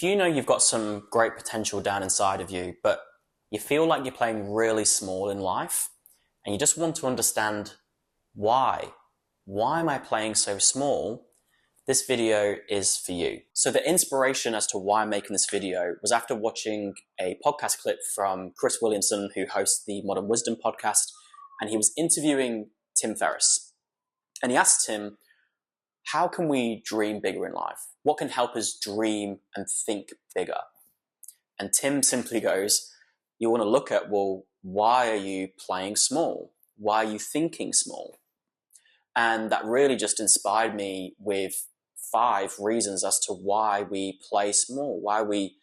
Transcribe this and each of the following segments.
If you know you've got some great potential down inside of you, but you feel like you're playing really small in life, and you just want to understand why. Why am I playing so small? This video is for you. So the inspiration as to why I'm making this video was after watching a podcast clip from Chris Williamson, who hosts the Modern Wisdom podcast, and he was interviewing Tim Ferriss. And he asked him, how can we dream bigger in life? What can help us dream and think bigger? And Tim simply goes, you want to look at, well, why are you playing small? Why are you thinking small? And that really just inspired me with 5 reasons as to why we play small, why we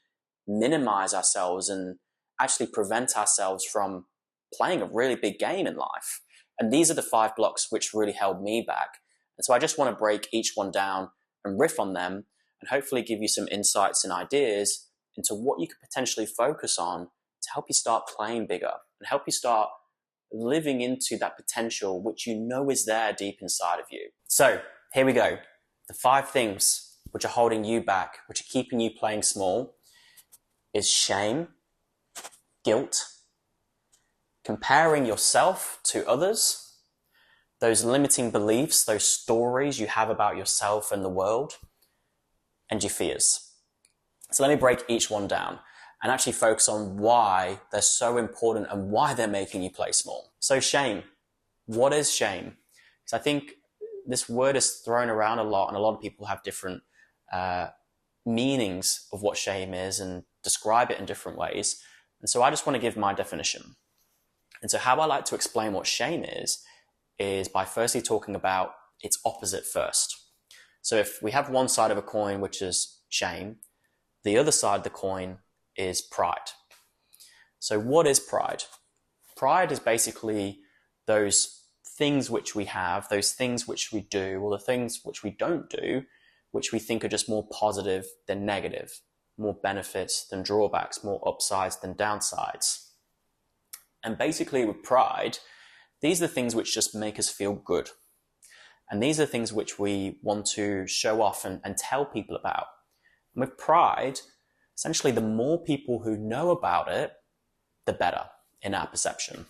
minimize ourselves and actually prevent ourselves from playing a really big game in life. And these are the 5 blocks which really held me back. And so I just want to break each one down and riff on them and hopefully give you some insights and ideas into what you could potentially focus on to help you start playing bigger and help you start living into that potential which you know is there deep inside of you. So here we go. The 5 things which are holding you back, which are keeping you playing small, is shame, guilt, comparing yourself to others, those limiting beliefs, those stories you have about yourself and the world, and your fears. So let me break each one down and actually focus on why they're so important and why they're making you play small. So shame. What is shame? Because I think this word is thrown around a lot and a lot of people have different meanings of what shame is and describe it in different ways. And so I just want to give my definition. And so how I like to explain what shame is by firstly talking about its opposite first. So if we have one side of a coin, which is shame, the other side of the coin is pride. So what is pride? Pride is basically those things which we have, those things which we do, or the things which we don't do, which we think are just more positive than negative, more benefits than drawbacks, more upsides than downsides. And basically with pride, these are the things which just make us feel good. And these are the things which we want to show off and tell people about. And with pride, essentially the more people who know about it, the better in our perception.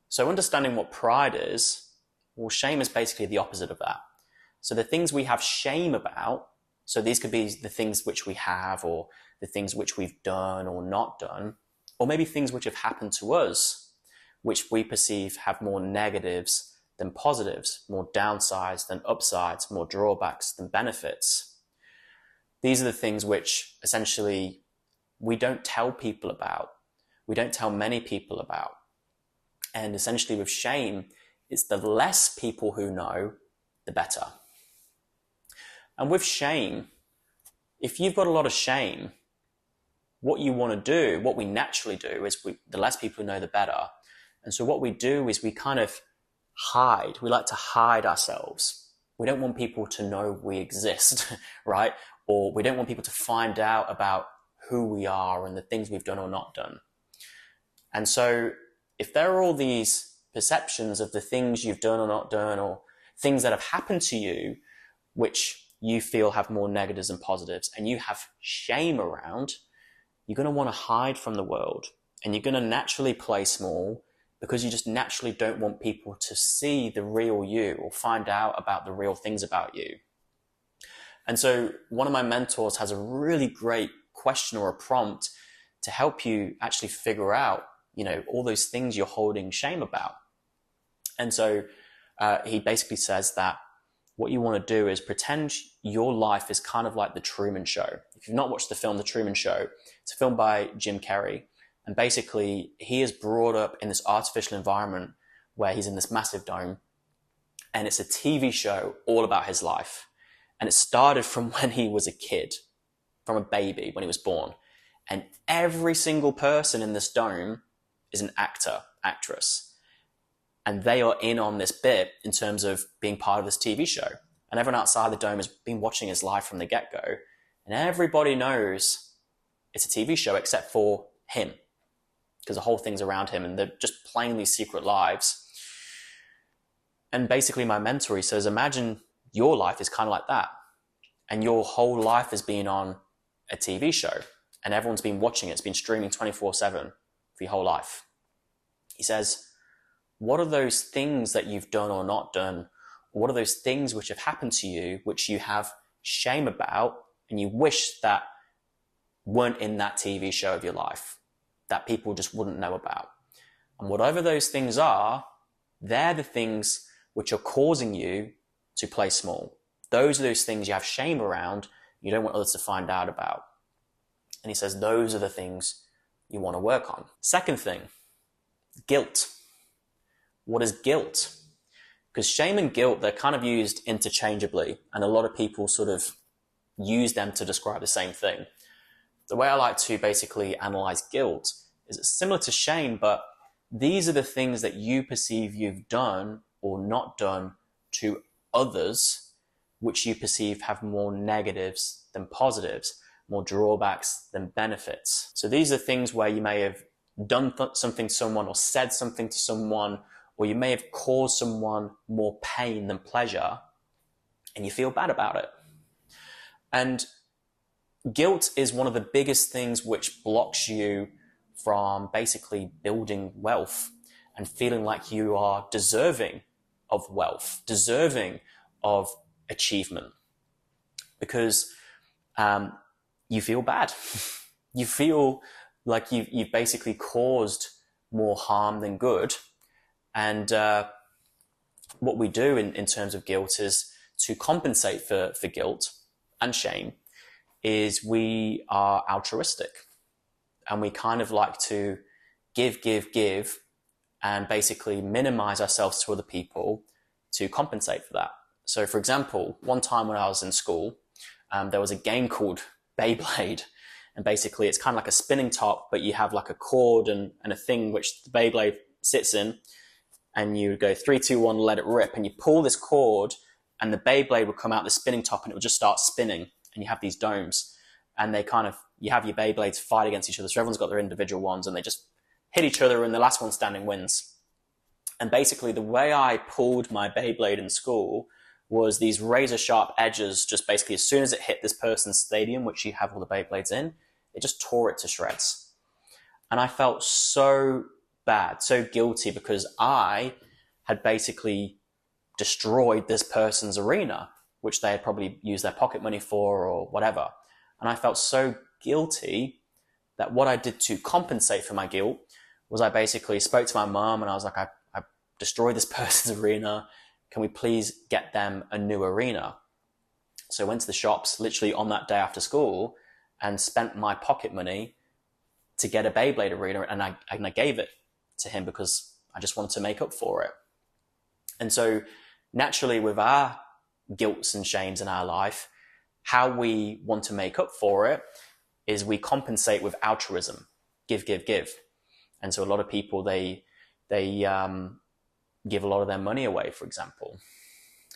So understanding what pride is, well, shame is basically the opposite of that. So the things we have shame about, so these could be the things which we have or the things which we've done or not done, or maybe things which have happened to us, which we perceive have more negatives than positives, more downsides than upsides, more drawbacks than benefits. These are the things which essentially we don't tell people about. We don't tell many people about. And essentially with shame, it's the less people who know, the better. And with shame, if you've got a lot of shame, what you want to do, what we naturally do is the less people who know, the better. And so what we do is we kind of hide. We like to hide ourselves. We don't want people to know we exist, right? Or we don't want people to find out about who we are and the things we've done or not done. And so if there are all these perceptions of the things you've done or not done, or things that have happened to you, which you feel have more negatives than positives, and you have shame around, you're going to want to hide from the world. And you're going to naturally play small because you just naturally don't want people to see the real you or find out about the real things about you. And so one of my mentors has a really great question or a prompt to help you actually figure out, all those things you're holding shame about. And so he basically says that what you want to do is pretend your life is kind of like The Truman Show. If you've not watched the film The Truman Show, it's a film by Jim Carrey. And basically, he is brought up in this artificial environment where he's in this massive dome. And it's a TV show all about his life. And it started from when he was a kid, from a baby, when he was born. And every single person in this dome is an actor, actress. And they are in on this bit in terms of being part of this TV show. And everyone outside the dome has been watching his life from the get-go. And everybody knows it's a TV show except for him, because the whole thing's around him and they're just playing these secret lives. And basically my mentor, he says, imagine your life is kind of like that. And your whole life has been on a TV show and everyone's been watching it, it's been streaming 24/7 for your whole life. He says, what are those things that you've done or not done? What are those things which have happened to you, which you have shame about and you wish that weren't in that TV show of your life, that people just wouldn't know about? And whatever those things are, they're the things which are causing you to play small. Those are those things you have shame around, you don't want others to find out about. And he says those are the things you want to work on. Second thing, guilt. What is guilt? Because shame and guilt, they're kind of used interchangeably, and a lot of people sort of use them to describe the same thing. The way I like to basically analyze guilt is it's similar to shame, but these are the things that you perceive you've done or not done to others, which you perceive have more negatives than positives, more drawbacks than benefits. So these are things where you may have done something to someone or said something to someone, or you may have caused someone more pain than pleasure, and you feel bad about it. And guilt is one of the biggest things which blocks you from basically building wealth and feeling like you are deserving of wealth, deserving of achievement, because you feel bad. You feel like you've basically caused more harm than good. And what we do in terms of guilt is to compensate for guilt and shame is we are altruistic, and we kind of like to give and basically minimize ourselves to other people to compensate for that. So for example, one time when I was in school, there was a game called Beyblade, and basically it's kind of like a spinning top, but you have like a cord and a thing which the Beyblade sits in, and you go 3, 2, 1, let it rip, and you pull this cord and the Beyblade would come out the spinning top and it would just start spinning, and you have these domes, and you have your Beyblades fight against each other. So everyone's got their individual ones and they just hit each other, and the last one standing wins. And basically the way I pulled my Beyblade in school was these razor sharp edges, just basically as soon as it hit this person's stadium, which you have all the Beyblades in, it just tore it to shreds. And I felt so bad, so guilty, because I had basically destroyed this person's arena, which they had probably used their pocket money for or whatever. And I felt so guilty that what I did to compensate for my guilt was I basically spoke to my mom and I was like, I destroyed this person's arena. Can we please get them a new arena? So I went to the shops literally on that day after school and spent my pocket money to get a Beyblade arena, and I gave it to him because I just wanted to make up for it. And so naturally with our guilts and shames in our life, how we want to make up for it is we compensate with altruism, give. And so a lot of people, they give a lot of their money away, for example,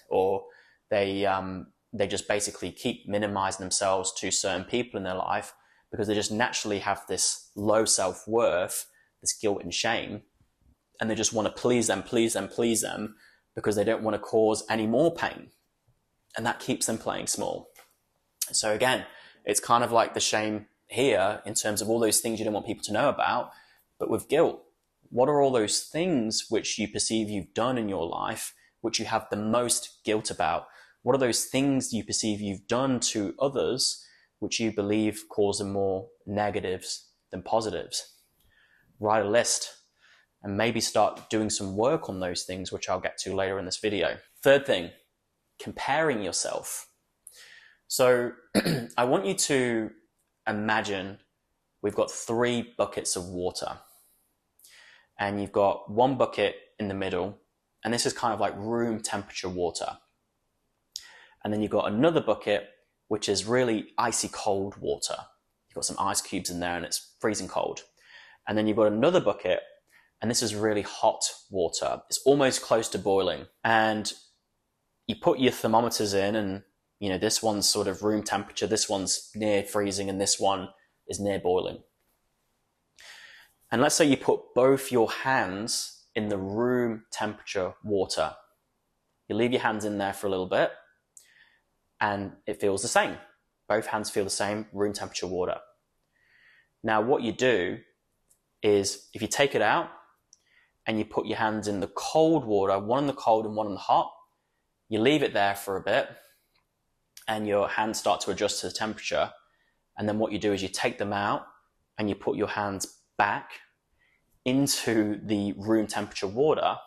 or they just basically keep minimizing themselves to certain people in their life because they just naturally have this low self-worth, this guilt and shame, and they just want to please them because they don't want to cause any more pain, and that keeps them playing small. So again, it's kind of like the shame here in terms of all those things you don't want people to know about, but with guilt, what are all those things which you perceive you've done in your life, which you have the most guilt about? What are those things you perceive you've done to others, which you believe cause them more negatives than positives? Write a list and maybe start doing some work on those things, which I'll get to later in this video. Third thing, comparing yourself. So I want you to imagine we've got 3 buckets of water, and you've got one bucket in the middle, and this is kind of like room temperature water. And then you've got another bucket, which is really icy cold water. You've got some ice cubes in there and it's freezing cold. And then you've got another bucket, and this is really hot water. It's almost close to boiling. And you put your thermometers in, and you know, this one's sort of room temperature, this one's near freezing, and this one is near boiling. And let's say you put both your hands in the room temperature water. You leave your hands in there for a little bit, and it feels the same. Both hands feel the same, room temperature water. Now what you do is, if you take it out and you put your hands in the cold water, one in the cold and one in the hot, you leave it there for a bit and your hands start to adjust to the temperature. And then what you do is you take them out and you put your hands back into the room temperature water.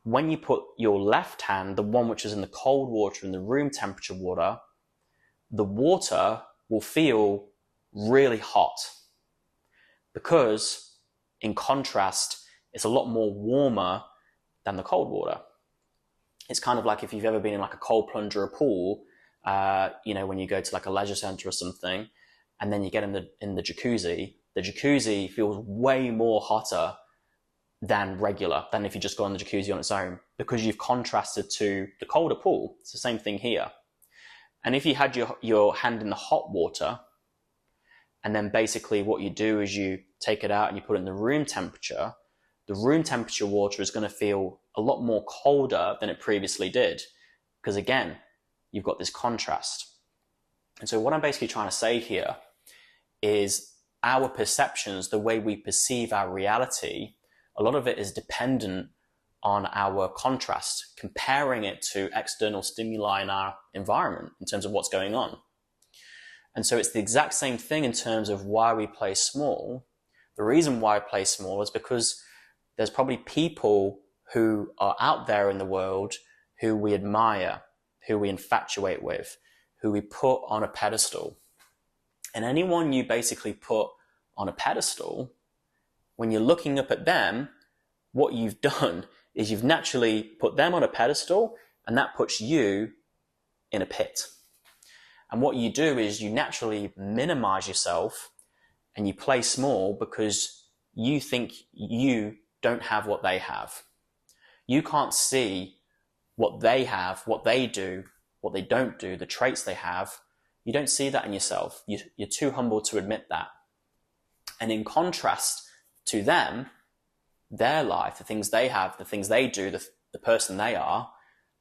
When you put your left hand, the one which is in the cold water, in the room temperature water, the water will feel really hot because, in contrast, it's a lot more warmer than the cold water. It's kind of like if you've ever been in like a cold plunge or a pool, when you go to like a leisure center or something, and then you get in the jacuzzi feels way more hotter than if you just go in the jacuzzi on its own, because you've contrasted to the colder pool. It's the same thing here. And if you had your hand in the hot water, and then basically what you do is you take it out and you put it in the room temperature water is going to feel a lot more colder than it previously did, because again, you've got this contrast. And so what I'm basically trying to say here is our perceptions, the way we perceive our reality, a lot of it is dependent on our contrast, comparing it to external stimuli in our environment in terms of what's going on. And so it's the exact same thing in terms of why we play small. The reason why I play small is because there's probably people who are out there in the world who we admire, who we infatuate with, who we put on a pedestal. And anyone you basically put on a pedestal, when you're looking up at them, what you've done is you've naturally put them on a pedestal, and that puts you in a pit. And what you do is you naturally minimize yourself and you play small because you think you don't have what they have. You can't see what they have, what they do, what they don't do, the traits they have. You don't see that in yourself. You're too humble to admit that. And in contrast to them, their life, the things they have, the things they do, the person they are,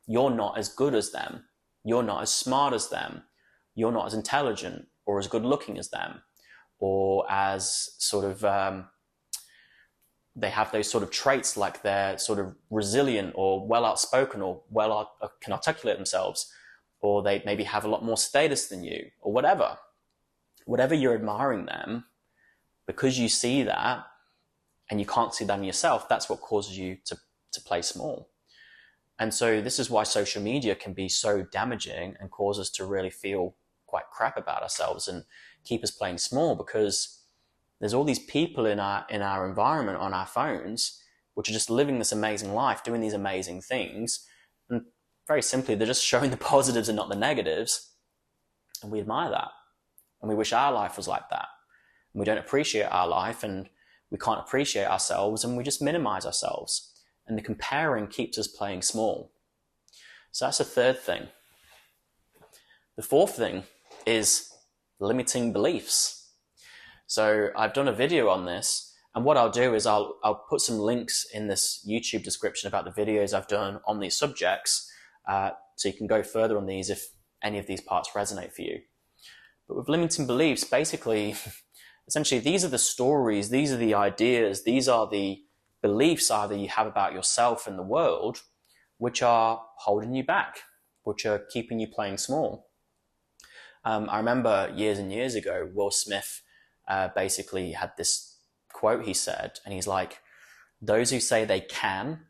you're not as good as them. You're not as smart as them. You're not as intelligent or as good looking as them, or as sort of, they have those sort of traits like they're sort of resilient or well outspoken or can articulate themselves, or they maybe have a lot more status than you, or whatever. Whatever you're admiring them, because you see that and you can't see that in yourself, that's what causes you to play small. And so this is why social media can be so damaging and cause us to really feel quite crap about ourselves and keep us playing small, because there's all these people in our environment on our phones which are just living this amazing life, doing these amazing things, and very simply they're just showing the positives and not the negatives, and we admire that and we wish our life was like that, and we don't appreciate our life and we can't appreciate ourselves, and we just minimize ourselves, and the comparing keeps us playing small. So that's the third thing. The fourth thing is limiting beliefs. So I've done a video on this, and what I'll do is I'll put some links in this YouTube description about the videos I've done on these subjects, so you can go further on these if any of these parts resonate for you. But with limiting beliefs, basically, essentially, these are the stories, these are the ideas, these are the beliefs either you have about yourself and the world, which are holding you back, which are keeping you playing small. I remember years and years ago, Will Smith basically had this quote he said, and he's like, those who say they can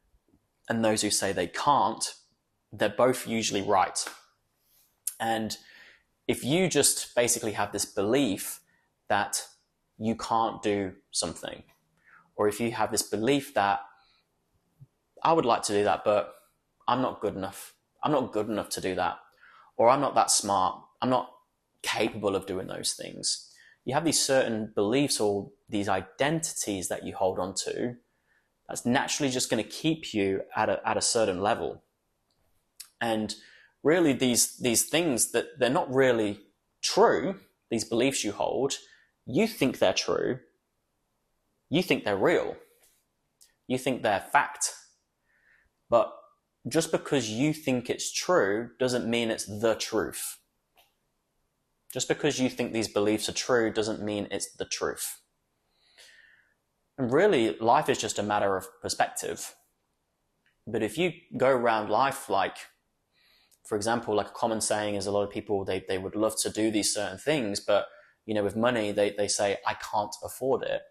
and those who say they can't, they're both usually right. And if you just basically have this belief that you can't do something, or if you have this belief that I would like to do that, but I'm not good enough. I'm not good enough to do that. Or I'm not that smart. I'm not capable of doing those things. You have these certain beliefs or these identities that you hold on to, that's naturally just going to keep you at a certain level. And really these things that they're not really true, these beliefs you hold, you think they're true, you think they're real, you think they're fact. But just because you think it's true doesn't mean it's the truth. Just because you think these beliefs are true doesn't mean it's the truth. And really, life is just a matter of perspective. But if you go around life like, for example, like a common saying is a lot of people, they would love to do these certain things, but with money, they say, I can't afford it.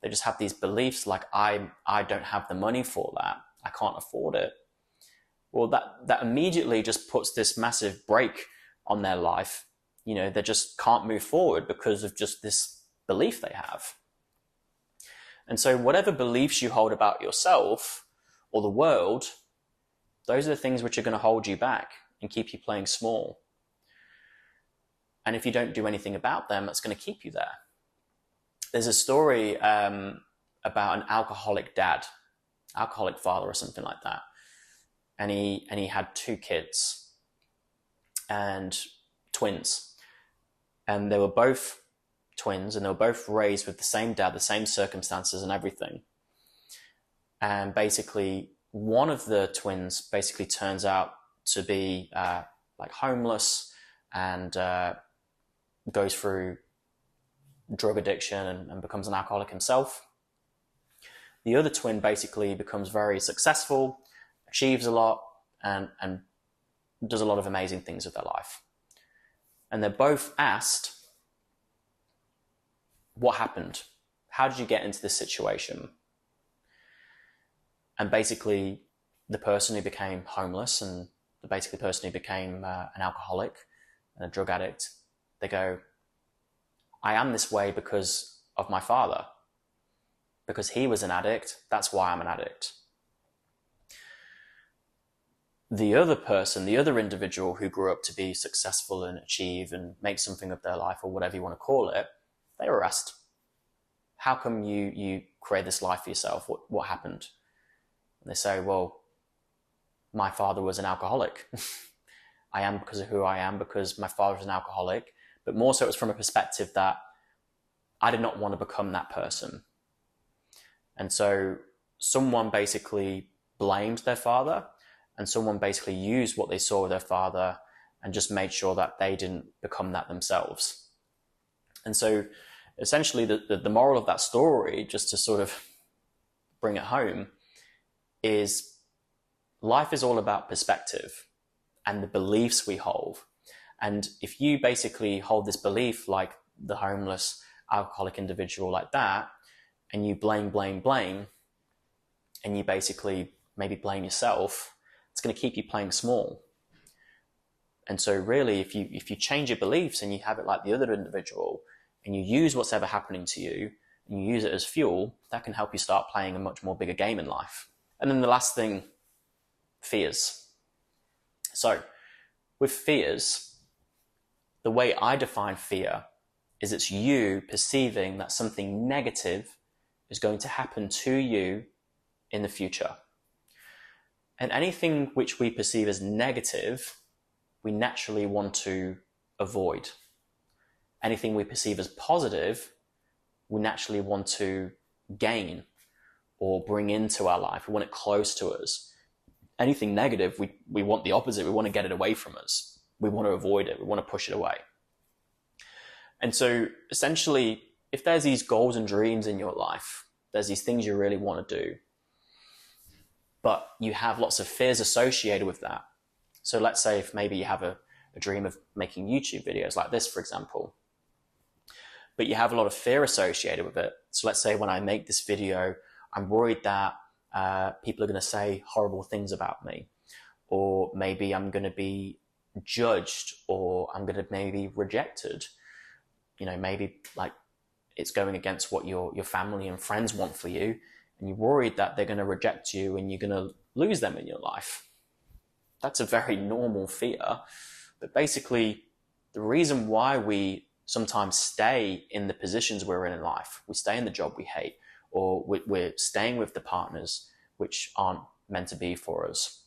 They just have these beliefs like, I don't have the money for that. I can't afford it. Well, that immediately just puts this massive brake on their life. They just can't move forward because of just this belief they have. And so whatever beliefs you hold about yourself or the world, those are the things which are going to hold you back and keep you playing small. And if you don't do anything about them, that's going to keep you there. There's a story about an alcoholic dad, alcoholic father or something like that. And he had 2 kids and twins. And they were both twins, and they were both raised with the same dad, the same circumstances and everything. And basically, one of the twins basically turns out to be like homeless and goes through drug addiction and becomes an alcoholic himself. The other twin basically becomes very successful, achieves a lot, and does a lot of amazing things with their life. And they're both asked, what happened? How did you get into this situation? And basically, the person who became homeless and the person who became an alcoholic and a drug addict, they go, I am this way because of my father. Because he was an addict, that's why I'm an addict. The other person, the other individual who grew up to be successful and achieve and make something of their life, or whatever you want to call it, they were asked, how come you create this life for yourself? What happened? And they say, well, my father was an alcoholic. I am because of who I am, because my father was an alcoholic. But more so it was from a perspective that I did not want to become that person. And so someone basically blamed their father, and someone basically used what they saw with their father and just made sure that they didn't become that themselves. And so essentially the moral of that story, just to sort of bring it home, is life is all about perspective and the beliefs we hold. And if you basically hold this belief like the homeless alcoholic individual like that, and you blame, and you basically maybe blame yourself, it's going to keep you playing small. And so really, if you change your beliefs and you have it like the other individual, and you use what's ever happening to you, and you use it as fuel, that can help you start playing a much more bigger game in life. And then the last thing, fears. So with fears, the way I define fear is it's you perceiving that something negative is going to happen to you in the future. And anything which we perceive as negative, we naturally want to avoid. Anything we perceive as positive, we naturally want to gain or bring into our life. We want it close to us. Anything negative, we want the opposite. We want to get it away from us. We want to avoid it. We want to push it away. And so essentially, if there's these goals and dreams in your life, there's these things you really want to do, but you have lots of fears associated with that. So let's say if maybe you have a dream of making YouTube videos like this, for example, but you have a lot of fear associated with it. So let's say when I make this video, I'm worried that people are going to say horrible things about me, or maybe I'm going to be judged, or I'm going to maybe rejected. Maybe like it's going against what your family and friends want for you, and you're worried that they're going to reject you and you're going to lose them in your life. That's a very normal fear. But basically, the reason why we sometimes stay in the positions we're in life, we stay in the job we hate, or we're staying with the partners which aren't meant to be for us,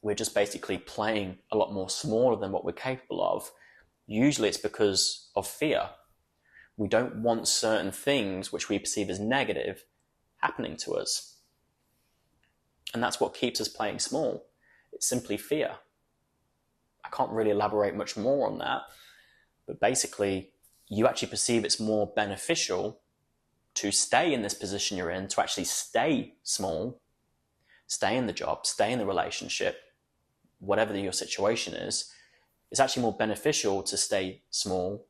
we're just basically playing a lot more smaller than what we're capable of. Usually it's because of fear. We don't want certain things which we perceive as negative happening to us. And that's what keeps us playing small. It's simply fear. I can't really elaborate much more on that, But basically, you actually perceive it's more beneficial to stay in this position you're in, to actually stay small, stay in the job, stay in the relationship, whatever your situation is. It's actually more beneficial to stay small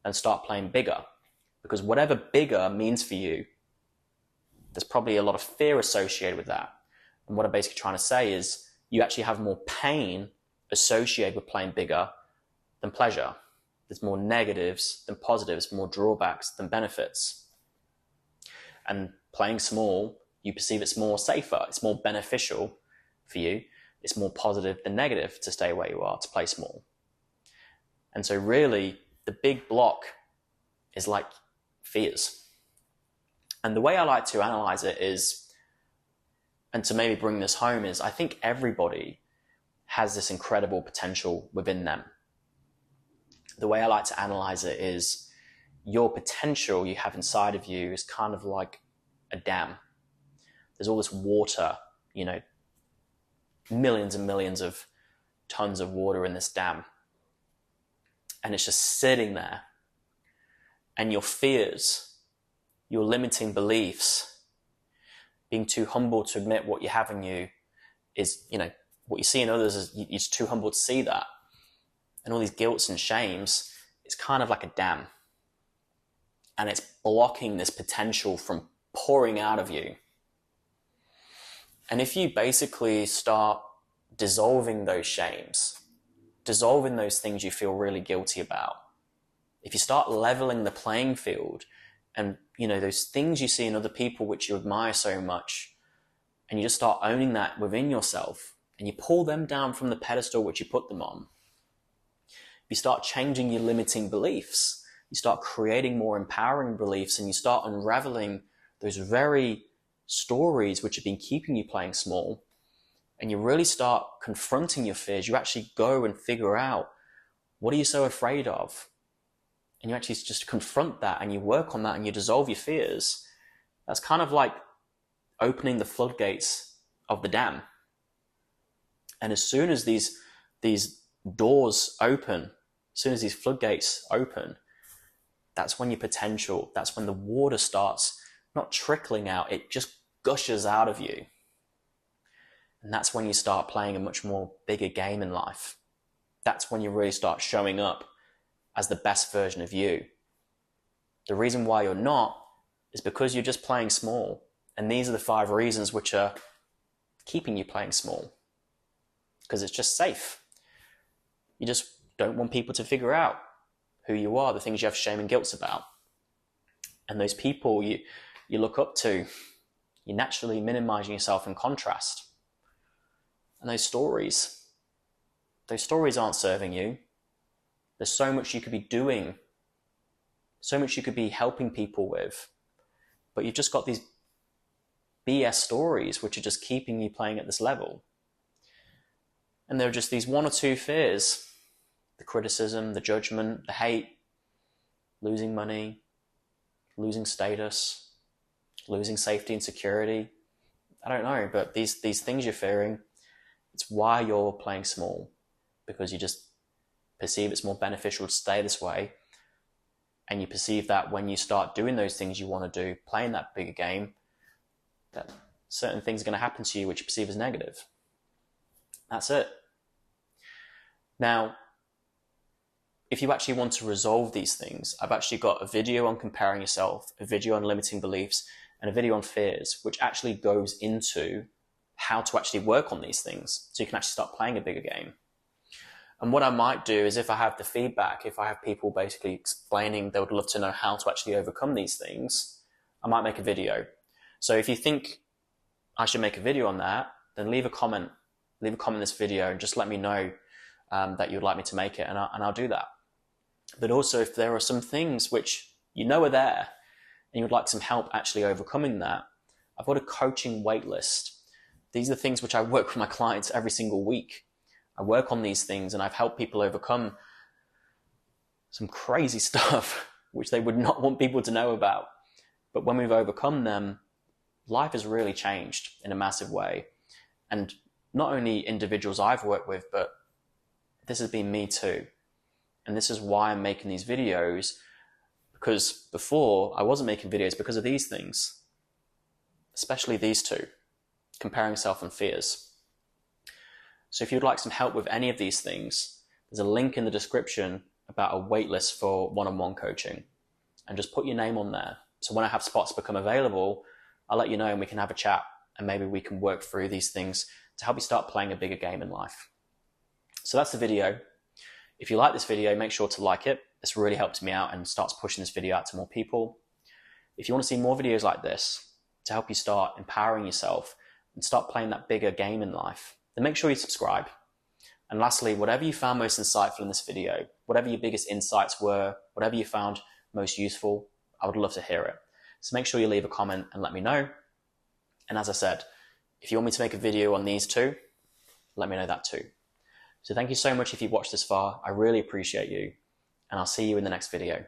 and start playing bigger, because whatever bigger means for you, there's probably a lot of fear associated with that. And what I'm basically trying to say is you actually have more pain associated with playing bigger than pleasure. There's more negatives than positives, more drawbacks than benefits. And playing small, you perceive it's more safer, it's more beneficial for you, it's more positive than negative to stay where you are, to play small. And so really, the big block is like fears. And the way I like to analyze it is, and to maybe bring this home, is I think everybody has this incredible potential within them. The way I like to analyze it is your potential you have inside of you is kind of like a dam. There's all this water, millions and millions of tons of water in this dam. And it's just sitting there. And your fears, your limiting beliefs, being too humble to admit what you have in you is, what you see in others is you're just too humble to see that. And all these guilts and shames, it's kind of like a dam. And it's blocking this potential from pouring out of you. And if you basically start dissolving those shames, dissolving those things you feel really guilty about, if you start leveling the playing field and, those things you see in other people which you admire so much, and you just start owning that within yourself, and you pull them down from the pedestal which you put them on, you start changing your limiting beliefs, you start creating more empowering beliefs, and you start unraveling those very stories which have been keeping you playing small, and you really start confronting your fears. You actually go and figure out, what are you so afraid of? And you actually just confront that, and you work on that, and you dissolve your fears. That's kind of like opening the floodgates of the dam. And as soon as these doors open, as soon as these floodgates open, that's when your potential, that's when the water starts not trickling out, it just gushes out of you. And that's when you start playing a much more bigger game in life. That's when you really start showing up as the best version of you. The reason why you're not is because you're just playing small. And these are the 5 reasons which are keeping you playing small. Because it's just safe. You just don't want people to figure out who you are, the things you have shame and guilt about. And those people you look up to, you're naturally minimizing yourself in contrast. And those stories aren't serving you. There's so much you could be doing, so much you could be helping people with, but you've just got these BS stories which are just keeping you playing at this level. And there are just these 1 or 2 fears: the criticism, the judgment, the hate, losing money, losing status, losing safety and security. I don't know, but these things you're fearing, it's why you're playing small, because you just perceive it's more beneficial to stay this way. And you perceive that when you start doing those things you want to do, playing that bigger game, that certain things are going to happen to you which you perceive as negative. That's it. Now, if you actually want to resolve these things, I've actually got a video on comparing yourself, a video on limiting beliefs, and a video on fears, which actually goes into how to actually work on these things so you can actually start playing a bigger game. And what I might do is, if I have the feedback, if I have people basically explaining they would love to know how to actually overcome these things, I might make a video. So if you think I should make a video on that, then leave a comment in this video and just let me know that you'd like me to make it, and I'll do that. But also, if there are some things which are there and you would like some help actually overcoming that, I've got a coaching waitlist. These are the things which I work with my clients every single week. I work on these things, and I've helped people overcome some crazy stuff which they would not want people to know about. But when we've overcome them, life has really changed in a massive way. And not only individuals I've worked with, but this has been me too. And this is why I'm making these videos, because before I wasn't making videos because of these things, especially these two, comparing self and fears. So if you'd like some help with any of these things, there's a link in the description about a waitlist for one-on-one coaching, and just put your name on there. So when I have spots become available, I'll let you know and we can have a chat, and maybe we can work through these things to help you start playing a bigger game in life. So that's the video. If you like this video, make sure to like it. This really helps me out and starts pushing this video out to more people. If you want to see more videos like this to help you start empowering yourself and start playing that bigger game in life, then make sure you subscribe. And lastly, whatever you found most insightful in this video, whatever your biggest insights were, whatever you found most useful, I would love to hear it. So make sure you leave a comment and let me know. And as I said, if you want me to make a video on these two, let me know that too. So thank you so much if you've watched this far. I really appreciate you, and I'll see you in the next video.